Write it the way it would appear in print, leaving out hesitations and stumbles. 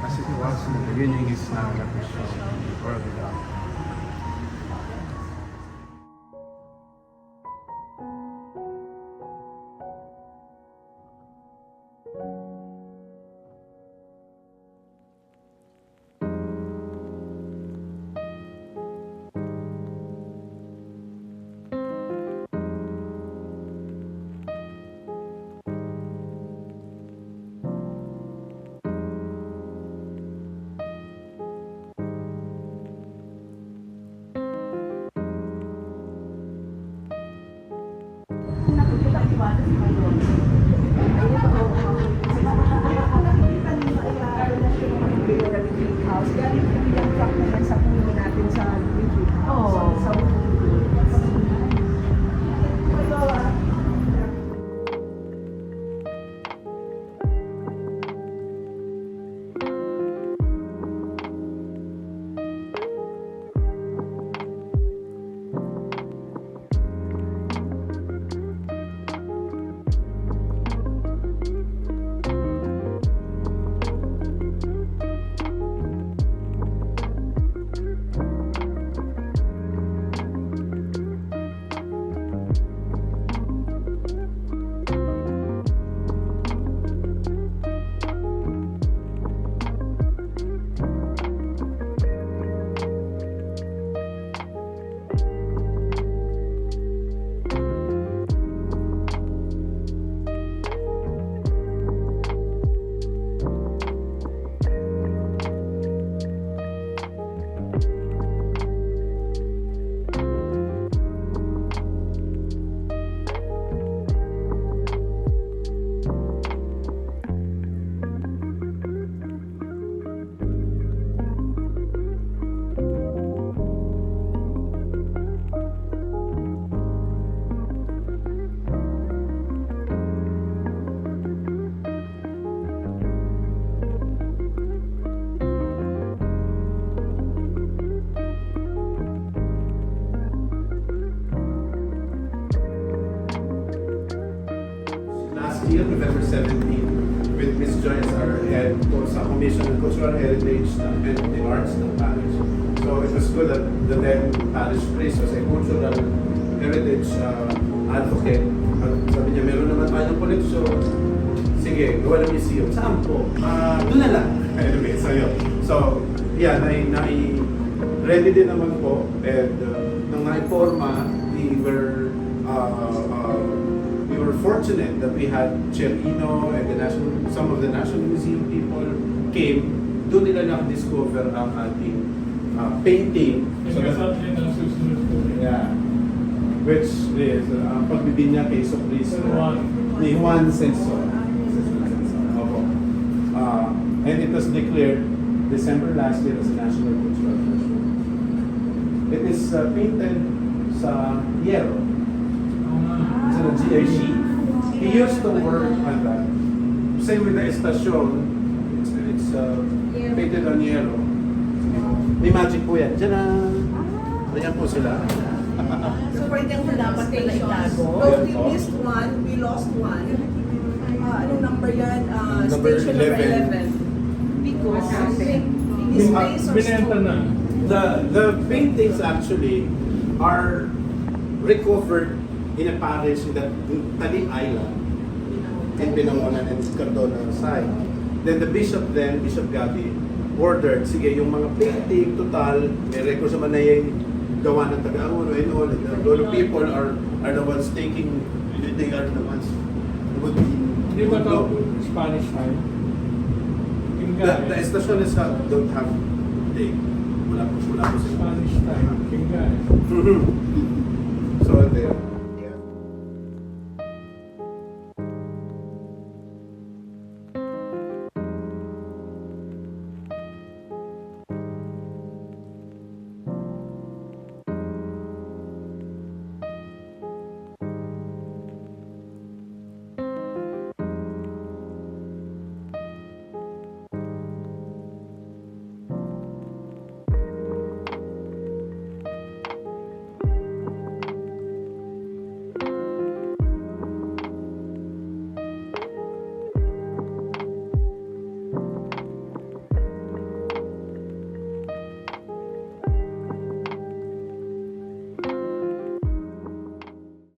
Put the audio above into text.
as it was in the beginning, is now, that is world without. Year, November 17, with Ms. Joy as our head po sa Commission on Cultural Heritage and the Arts ng Parish. So it was good that the then Parish Priest was a cultural heritage advocate. At sabi niya, meron naman tayong koleksyon. Sige, gawa ng museum. Saan po? Doon na lang. Anyway, so yun. So, yeah, ready din naman po. And nung naiporma, we were fortunate that we had Cherino and some of the National Museum people came. Doon nila na-discover ang ating painting. So yeah. Which is pagbibinya kay Cristo ni Juan Censo. And it was declared December last year as a National Cultural Festival. It is painted sa yero. It's a GIC. He used to work on that. Same with the estasyon. It's painted on yellow. May magic po yan. Tcharam! Ayan po sila. So for example, dapat pala itago. So we missed one, we lost one. Anong number yan? Number Station number 11. 11. Because his face or Binenta na. The paintings actually are recovered in a parish in that Talim Island in Binangonan and Cardona side. Then the bishop Bishop Gabi, ordered, sige, yung mga painting total, may record sa manayay gawa ng Taga-Angon and all. The people are the ones taking, they are the ones who would be. Di ba ito Spanish time? The estasyon is don't have date. Wala po sila. Spanish time. Kinga. So there.